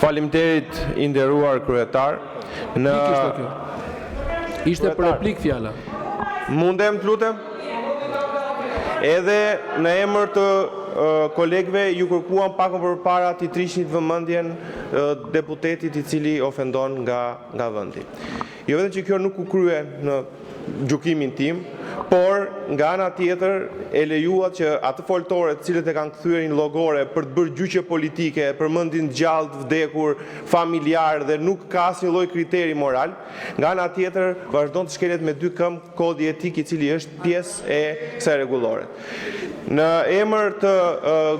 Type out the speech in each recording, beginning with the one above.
Faleminderit i nderuar kryetar. Ishte për replik fjala. Mundem të lutem? Edhe në emër të kolegëve ju kërkuam pak më përpara t'i trishnit vëmendjen deputetit i cili ofendon nga vendi. Jo vetëm që kjo nuk u krye në gjykimin tim, por nga ana tjetër e lejuat që atë foltore të cilët e kanë kthyer në llogore për të bërë gjyqje politike, për mendin gjallë të vdekur, familjar dhe nuk ka asnjë lloj kriteri moral, nga ana tjetër vazhdon të shkelet me dy këmbë kodi etik i cili është pjesë e kësaj rregullore. Në emër të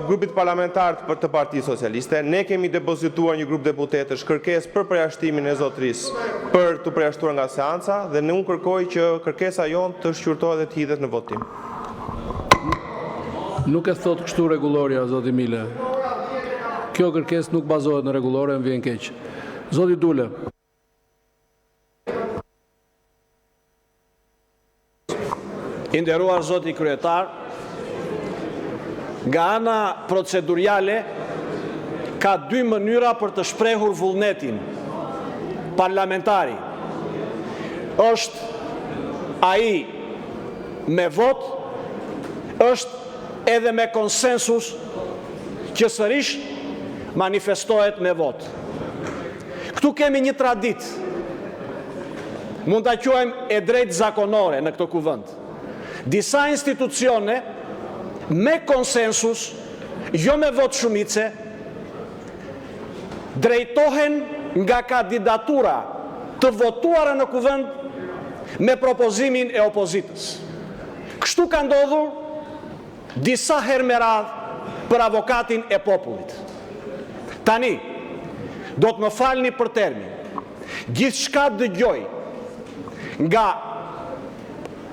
grupit parlamentar të Partisë Socialiste, ne kemi depozituar një grup deputetësh kërkesë për përjashtimin e zotërisë për të përjashtuar nga seanca dhe ne unë kërkoj që kërkesa jonë të shqyrtohet dhe të hidhet në votim. Nuk e thot kështu rregulloria, zoti Mile. Kjo kërkesë nuk bazohet në rregullore, më vjen keq. Zoti Dule. I nderuar zoti kryetar, nga ana procedurale ka dy mënyra për të shprehur vullnetin parlamentari. Është ai me vot, është edhe me konsensus që sërish manifestohet me vot. Këtu kemi një tradit, mund ta quajmë e drejtë zakonore në këtë kuvend. Disa institucione me konsensus, jo me vot shumice, drejtohen nga kandidatura të votuara në kuvend me propozimin e opozitës. Kështu ka ndodhur disa herë me radhë për avokatin e popullit. Tani, do të më falni për termin, gjithçka dëgjoj nga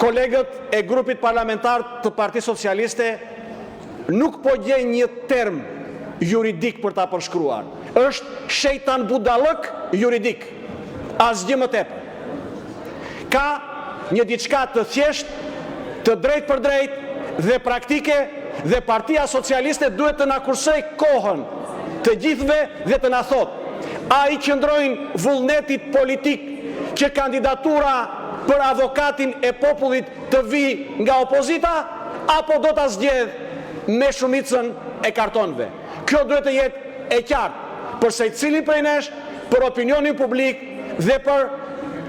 kolegët e grupit parlamentar të Partisë Socialiste nuk po gjej një term juridik për ta përshkruar. Është shejtan budallëk juridik, asgjë më tepër. Ka një diçka të thjesht, të drejtë për drejtë dhe praktike, dhe Partia Socialiste duhet të na kursoj kohën të gjithëve dhe të na thotë: a i qëndrojnë vullnetit politik që kandidatura për avokatin e popullit të vi nga opozita, apo do të zgjedh me shumicën e kartonëve? Kjo duhet të jetë e qartë për secilin prej nesh, për opinionin publik dhe për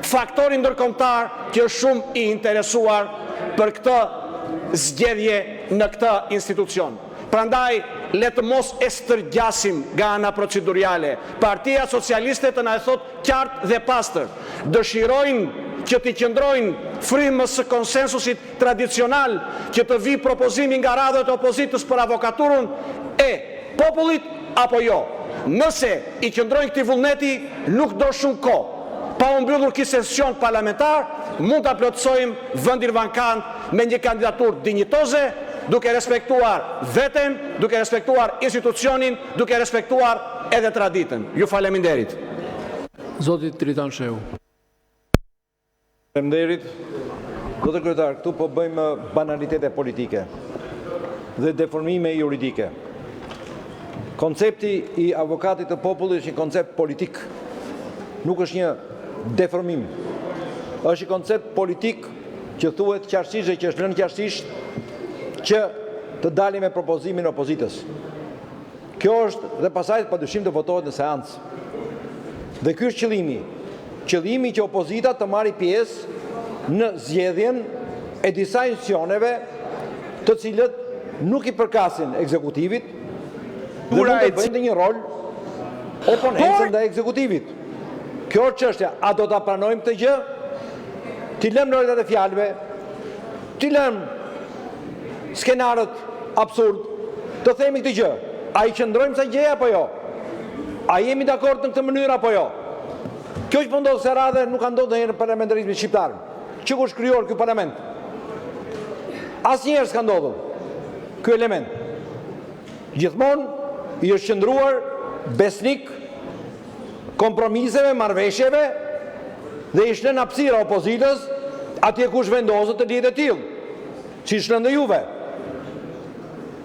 faktorin ndërkombëtar që është shumë i interesuar për këtë zgjedhje në këtë institucion. Prandaj, le të mos e stërgjasim nga ana procedurale. Partia Socialiste të na e thot qartë dhe pastër, dëshirojnë që të qëndrojnë frymës së konsensusit tradicional, që të vi propozimi nga radhët e opozitës për avokaturën e popullit, apo jo. Nëse i qëndrojnë këtij vullneti, nuk do shumë kohë. Pa u mbyllur ky sesion parlamentar, mund ta plotësojmë vendin vakant me një kandidaturë dinjitoze, duke respektuar veten, duke respektuar institucionin, duke respektuar edhe traditën. Ju faleminderit. Zoti Tritan Shehu. Faleminderit. Zoti kryetar, këtu po bëjmë banalitete politike dhe deformime juridike. Koncepti i avokatit të popullit është një koncept politik, nuk është një deformim. Është një koncept politik që thuhet qartësisht dhe që është lënë qartësisht që të dalim me propozimin e opozitës. Kjo është dhe pasaj padyshim të votohet në seancë. Dhe ky është qëllimi. Qëllimi që opozita të marrë pjesë në zgjedhjen e disa institucioneve të cilët nuk i përkasin ekzekutivit dhe mund të bëjnë një rol oponencën ndaj ekzekutivit. Kjo është çështja. A do ta pranojmë këtë gjë? Ti lëm lojrat e fjalëve, ti lëm skenarët absurd, të themi këtë gjë. A i qëndrojmë sa gjëja apo jo? A jemi dakord në këtë mënyrë apo jo? Kjo që po ndodhë se radhe nuk ka ndodhur ndonjëherë në parlamentarizmin shqiptar. Që ku është krijuar ky parlament? Asnjëherë s'ka ndodhur ky element. Gjithmonë i është qëndruar besnik kompromiseve, marrëveshjeve dhe i shlen hapësira opozitës atje kush vendoset të lihet e tillë. Siç lënë juve.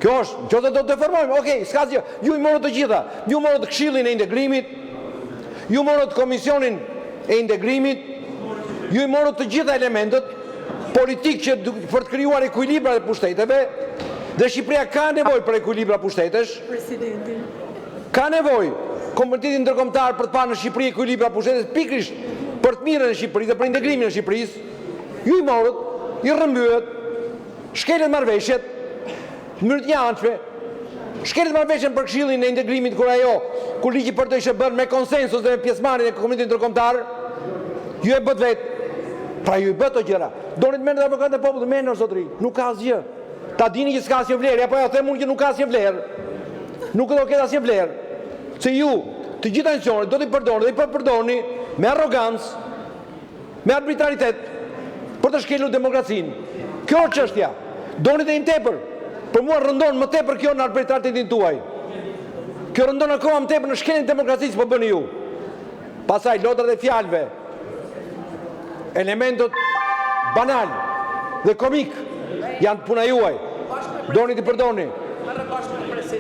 Kjo është, nëse do të deformojmë, okay, s'ka gjë. Ju i morët të gjitha. Ju morët Këshillin e Integrimit, ju morët komisionin e integrimit, ju i morët të gjitha elementët politik që për të krijuar ekuilibra e pushteteve, dhe Shqipëria ka nevojë për ekuilibra pushtetesh. Ka nevojë Komiteti Ndërkombëtar për të parë në Shqipëri ekuilibra pushtetesh pikërisht për të mirën e Shqipërisë dhe për integrimin e Shqipërisë. Ju i morët, i rrëmbyehet, shkelet marrëveshjet në mënyrë të njëanshme, shkelet marrëveshjen për Këshillin e Integrimit kur ligji për të ishte bërë me konsensus dhe me pjesëmarrjen e Komitetit Ndërkombëtar, ju e bët vetë. Pra ju i bët të gjëra. Doni të merrni avokat e popullit, merrni zotëri, nuk ka asgjë. Ta dini që s'ka asnjë vlerë, apo ja them unë që nuk ka asnjë vlerë. Nuk do ketë asnjë vlerë. Se ju, të gjitha institucionet do t'i përdorni dhe i përdorni me arrogancë, me arbitraritet për të shkelur demokracinë. Kjo është çështja. Doni të im tepër. Për mua rëndon më tepër kjo në arbitraritetin tuaj. Kjo rëndon akoma më tepër në shkeljen e demokracisë po bëni ju. Pastaj lotrat e fjalëve, elementët banal dhe komik janë puna juaj. Doni t'i përdorni.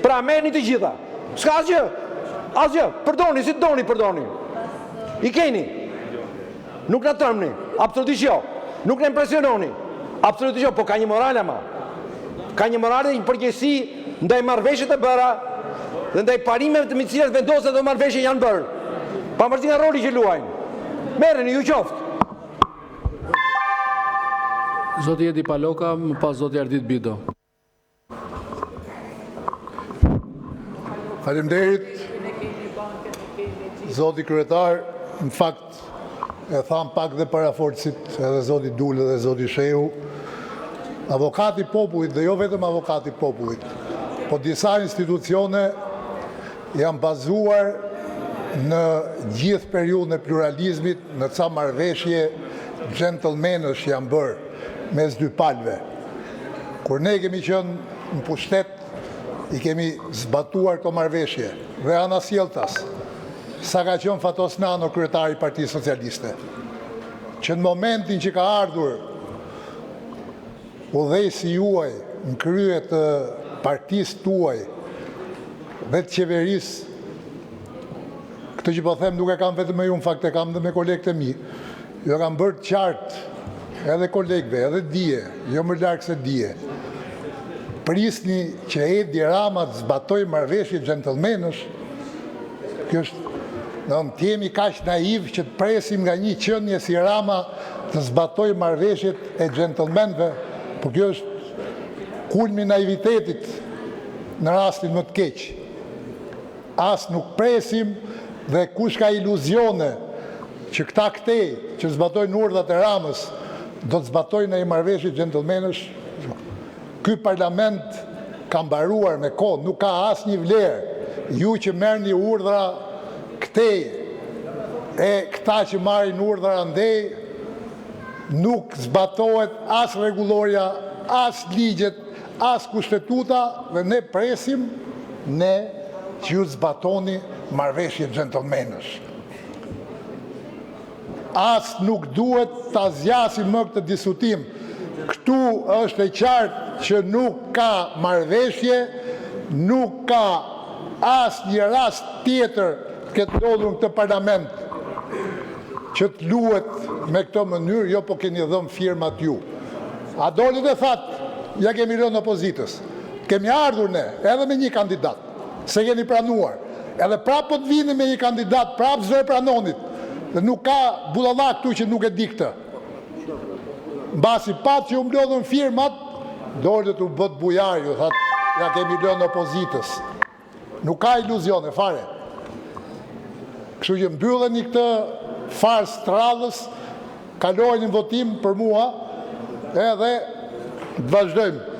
Pra merrni të gjitha. S'ka asgjë. Asgjë. Përdorni si doni përdorni. I keni. Nuk na tërmni. Absolutisht jo. Nuk na impresiononi. Absolutisht jo, po ka një moral ama. Ka një moral dhe një përgjegjësi ndaj marrëveshjeve të bëra dhe ndaj parimeve të cilat vendosen ato marrëveshje janë bërë. Pavarësisht nga roli që luajnë. Merreni ju qoftë. Zoti Edi Paloka, më pas zoti Ardit Bido. Faleminderit, zoti kryetar, në fakt e tham pak dhe paraforcit edhe zoti Dule dhe zoti Shehu, avokati popullit dhe jo vetëm avokati popullit, po disa institucione janë bazuar në gjithë periudhën e pluralizmit, në ca marrëveshje gentlemanësh janë bërë mes dy palëve. Kur ne kemi qenë në pushtet, i kemi zbatuar këto marrëveshje dhe anasjelltas, sa ka qenë Fatos Nano kryetari i Partisë Socialiste, që në momentin që ka ardhur udhëheqësi juaj në krye të partisë tuaj dhe të qeverisë, këtë që po them nuk e kam vetëm me ju, në fakt e kam dhe me kolegët e mi, jo kam bërë qartë edhe kolegëve, edhe dije, jo më larg se dije. Prisni që Edi Rama të zbatoj marrëveshje gentlemanësh, kjo është, të jemi kaq naiv që të presim nga një qenie si Rama të zbatoj marrëveshjet e gentlemanëve, por kjo është kulmi i naivitetit në rastin më të keq. As nuk presim dhe kush ka iluzione që këta këtej që zbatojnë urdhat e Ramës do të zbatojnë ai marrëveshje gentlemanësh. Ky parlament ka mbaruar me kohë, nuk ka asnjë vlerë. Ju që merrni urdhra këtej e këta që marrin urdhra andej, nuk zbatohet as rregulloria, as ligjet, as kushtetuta dhe ne presim që ju zbatoni marrëveshje gentlemanësh. As nuk duhet ta zgjasim më këtë diskutim. Këtu është e qartë që nuk ka marrëveshje, nuk ka asnjë rast tjetër këtë ndodhur në këtë parlament që të luhet me këtë mënyrë, jo po keni dhënë firmat ju. A doli dhe thatë, ja kemi lënë opozitës. Kemi ardhur ne, edhe me një kandidat, se keni pranuar. Edhe prapë po të vini me një kandidat, prapë zë e pranonit. Dhe nuk ka budalla këtu që nuk e di këtë. Mbasi pat që u mblodhën firmat, doli të bët bujar, ju thatë, ja kemi lënë opozitës. Nuk ka iluzione, fare. Kështu që mbylleni këtë farë stradhës, kalojnë në votim për mua, edhe të vazhdojmë.